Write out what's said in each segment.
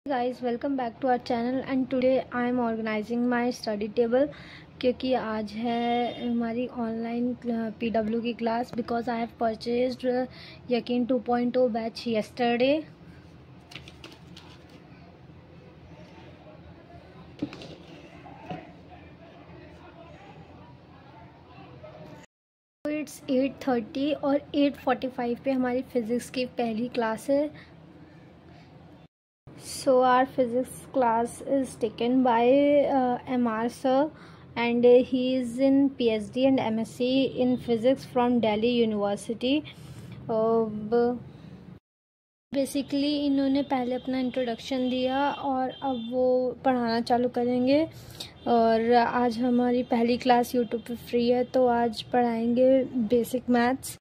Guys welcome back to our channel and today I am organizing my study table क्योंकि आज है हमारी online PW की class because I have purchased Yakeen 2.0 batch yesterday. It's 8:30 और 8:45 पे हमारी फिज़िक्स की पहली क्लास है। So our physics class is taken by MR sir, and he is in PhD and MSc in physics from Delhi University. Basically इन्होंने पहले अपना introduction दिया और अब वो पढ़ाना चालू करेंगे। और आज हमारी पहली क्लास यूट्यूब पे फ्री है, तो आज पढ़ाएंगे basic maths.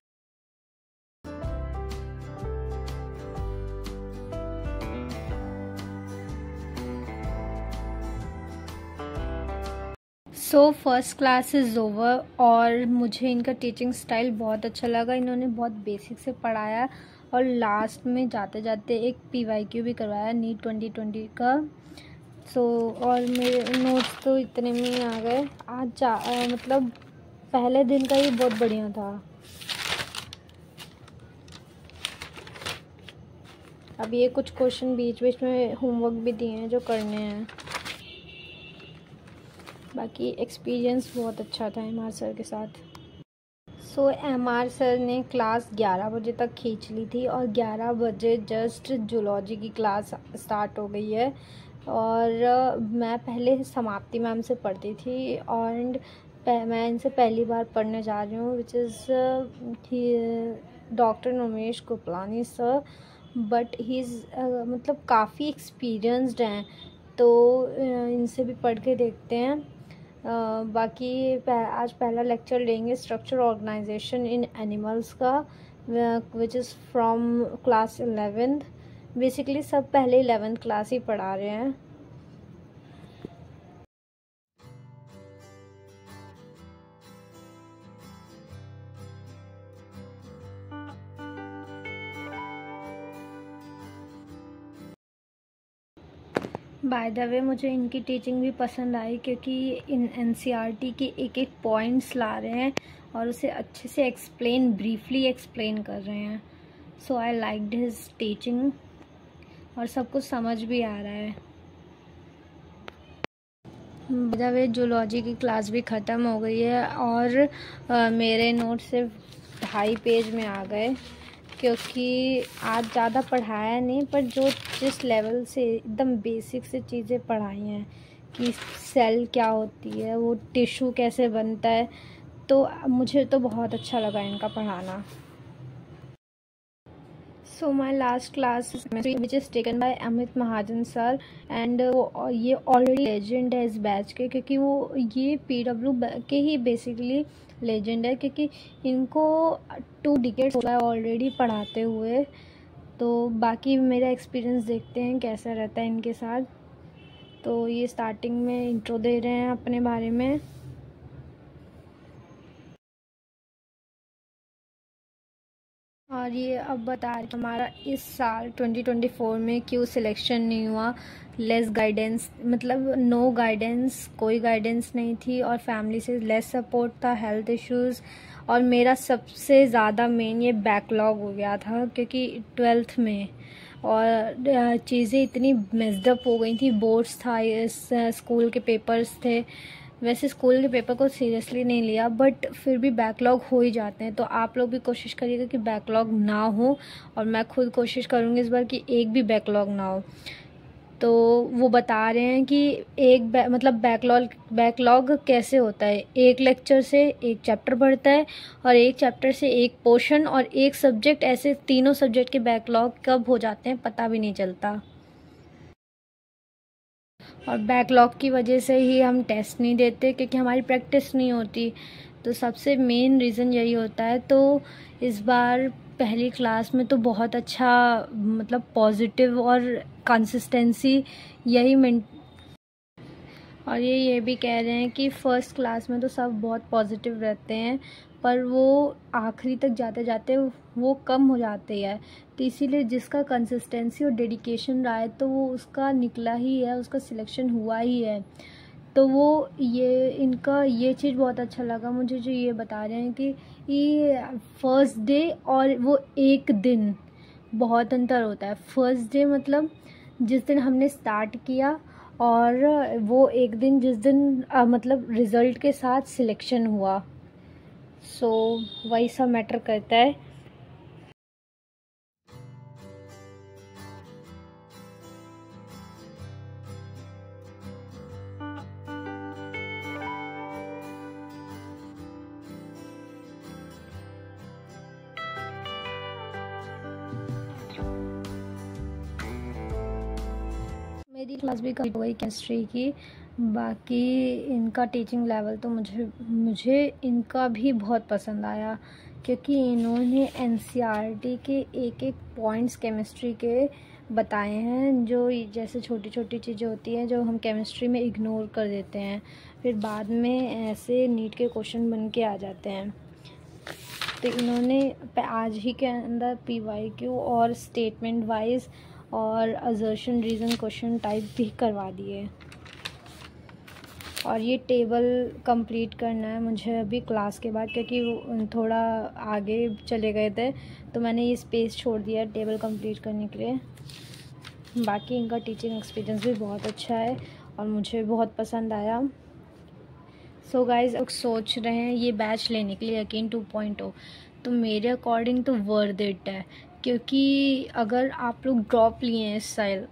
So first class is over और मुझे इनका टीचिंग स्टाइल बहुत अच्छा लगा। इन्होंने बहुत बेसिक से पढ़ाया और लास्ट में जाते जाते एक PYQ भी करवाया नीट 2020 का। और मेरे नोट्स तो इतने में ही आ गए। आज मतलब पहले दिन का ही बहुत बढ़िया था। अब ये कुछ क्वेश्चन बीच बीच में होमवर्क भी दिए हैं जो करने हैं। बाकी एक्सपीरियंस बहुत अच्छा था MR सर के साथ। MR सर ने क्लास 11 बजे तक खींच ली थी और 11 बजे जस्ट जूलॉजी की क्लास स्टार्ट हो गई है। और मैं पहले समाप्ति मैम से पढ़ती थी और मैं इनसे पहली बार पढ़ने जा रही हूँ, which is doctor Nomesh Gopalani sir. But he is मतलब काफ़ी एक्सपीरियंस्ड हैं, तो इनसे भी पढ़ के देखते हैं। बाकी आज पहला लेक्चर लेंगे स्ट्रक्चर ऑर्गेनाइजेशन इन एनिमल्स का, which is from class 11th। Basically सब पहले 11th क्लास ही पढ़ा रहे हैं। बाय द वे मुझे इनकी टीचिंग भी पसंद आई क्योंकि इन NCERT के एक एक पॉइंट्स ला रहे हैं और उसे अच्छे से ब्रीफली एक्सप्लेन कर रहे हैं। सो आई लाइक्ड हिज टीचिंग और सब कुछ समझ भी आ रहा है। बाय द वे जूलॉजी की क्लास भी ख़त्म हो गई है और मेरे नोट सिर्फ 2.5 पेज में आ गए क्योंकि आज ज़्यादा पढ़ाया नहीं, पर जिस लेवल से एकदम बेसिक से चीज़ें पढ़ाई हैं कि सेल क्या होती है, वो टिश्यू कैसे बनता है, तो मुझे तो बहुत अच्छा लगा इनका पढ़ाना। So my last class which is taken by Amit Mahajan sir, and ये ऑलरेडी लेजेंड है इस बैच के, क्योंकि वो ये PW के ही बेसिकली लेजेंड है क्योंकि इनको 2 डिकेड्स हो गए ऑलरेडी पढ़ाते हुए। तो बाकी मेरा एक्सपीरियंस देखते हैं कैसा रहता है इनके साथ। तो ये स्टार्टिंग में इंट्रो दे रहे हैं अपने बारे में। और ये अब बता रहे हमारा इस साल 2024 में क्यों सिलेक्शन नहीं हुआ। लेस गाइडेंस, मतलब नो गाइडेंस, कोई गाइडेंस नहीं थी और फैमिली से लेस सपोर्ट था, हेल्थ इश्यूज़। और मेरा सबसे ज़्यादा मेन ये बैकलॉग हो गया था क्योंकि 12th में और चीज़ें इतनी मेस्डअप हो गई थी। बोर्ड्स था, स्कूल के पेपर्स थे। वैसे स्कूल के पेपर को सीरियसली नहीं लिया, बट फिर भी बैकलॉग हो ही जाते हैं। तो आप लोग भी कोशिश करिएगा कि बैकलॉग ना हो, और मैं खुद कोशिश करूँगी इस बार कि एक भी बैकलॉग ना हो। तो वो बता रहे हैं कि मतलब बैकलॉग कैसे होता है। एक लेक्चर से एक चैप्टर बढ़ता है और एक चैप्टर से एक पोर्शन और एक सब्जेक्ट, ऐसे तीनों सब्जेक्ट के बैकलॉग कब हो जाते हैं पता भी नहीं चलता। और बैकलॉग की वजह से ही हम टेस्ट नहीं देते क्योंकि हमारी प्रैक्टिस नहीं होती। तो सबसे मेन रीज़न यही होता है। तो इस बार पहली क्लास में तो बहुत अच्छा, मतलब पॉजिटिव और कंसिस्टेंसी यही और ये भी कह रहे हैं कि फ़र्स्ट क्लास में तो सब बहुत पॉजिटिव रहते हैं, पर वो आखिरी तक जाते जाते वो कम हो जाते हैं। तो इसीलिए जिसका कंसिस्टेंसी और डेडिकेशन रहा है तो वो उसका निकला ही है, उसका सिलेक्शन हुआ ही है। तो वो इनका ये चीज़ बहुत अच्छा लगा मुझे, जो ये बता रहे हैं कि ये फर्स्ट डे और वो एक दिन बहुत अंतर होता है। फर्स्ट डे मतलब जिस दिन हमने स्टार्ट किया, और वो एक दिन जिस दिन मतलब रिज़ल्ट के साथ सिलेक्शन हुआ। सो वही सब मैटर करता है। मेरी क्लास भी कभी हो गई केमिस्ट्री की। बाकी इनका टीचिंग लेवल तो मुझे इनका भी बहुत पसंद आया, क्योंकि इन्होंने एनसीईआरटी के एक एक पॉइंट्स केमिस्ट्री के बताए हैं, जो जैसे छोटी छोटी चीज़ें होती हैं जो हम केमिस्ट्री में इग्नोर कर देते हैं, फिर बाद में ऐसे नीट के क्वेश्चन बन के आ जाते हैं। तो इन्होंने आज ही के अंदर पीवाईक्यू और स्टेटमेंट वाइज और असर्शन रीज़न क्वेश्चन टाइप भी करवा दिए। और ये टेबल कंप्लीट करना है मुझे अभी क्लास के बाद, क्योंकि वो थोड़ा आगे चले गए थे तो मैंने ये स्पेस छोड़ दिया टेबल कंप्लीट करने के लिए। बाकी इनका टीचिंग एक्सपीरियंस भी बहुत अच्छा है और मुझे बहुत पसंद आया। सो गाइज, लोग सोच रहे हैं ये बैच लेने के लिए यकीन 2.0, तो मेरे अकॉर्डिंग तो वर्थ इट है, क्योंकि अगर आप लोग ड्रॉप लिए हैं इस साल,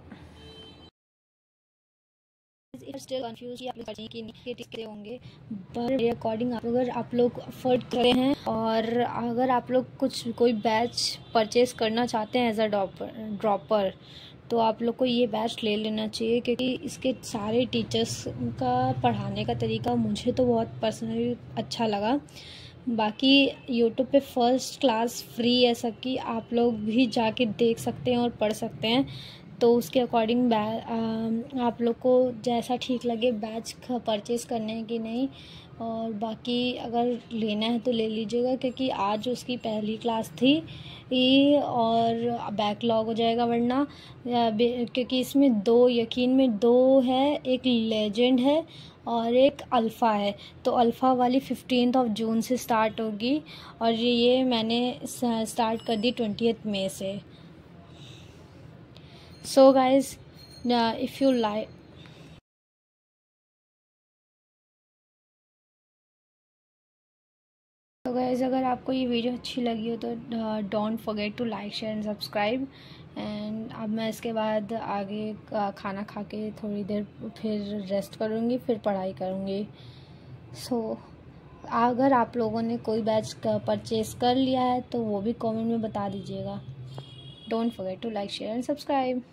स्टिल कंफ्यूज कि आप लोग कितने होंगे, पर मेरे अकॉर्डिंग अगर आप लोग अफोर्ड करते हैं और अगर आप लोग कोई बैच परचेज़ करना चाहते हैं एज अ ड्रॉपर, तो आप लोग को ये बैच ले लेना चाहिए, क्योंकि इसके सारे टीचर्स का पढ़ाने का तरीका मुझे तो बहुत पर्सनली अच्छा लगा। बाकी यूट्यूब पे फर्स्ट क्लास फ्री है सबकी, आप लोग भी जाके देख सकते हैं और पढ़ सकते हैं। तो उसके अकॉर्डिंग आप लोग को जैसा ठीक लगे बैच परचेज़ करने है कि नहीं। और बाकी अगर लेना है तो ले लीजिएगा, क्योंकि आज उसकी पहली क्लास थी और बैकलॉग हो जाएगा वरना, क्योंकि इसमें यकीन में दो है, एक लेजेंड है और एक अल्फ़ा है। तो अल्फ़ा वाली 15 जून से स्टार्ट होगी और ये मैंने स्टार्ट कर दी 20 मई से। So guys, if you like, तो गाइज अगर आपको ये वीडियो अच्छी लगी हो तो don't forget to like share and subscribe. And अब मैं इसके बाद आगे खाना खा के थोड़ी देर फिर रेस्ट करूँगी, फिर पढ़ाई करूँगी। सो अगर आप लोगों ने कोई बैच परचेज़ कर लिया है तो वो भी कमेंट में बता दीजिएगा। Don't forget to like share and subscribe.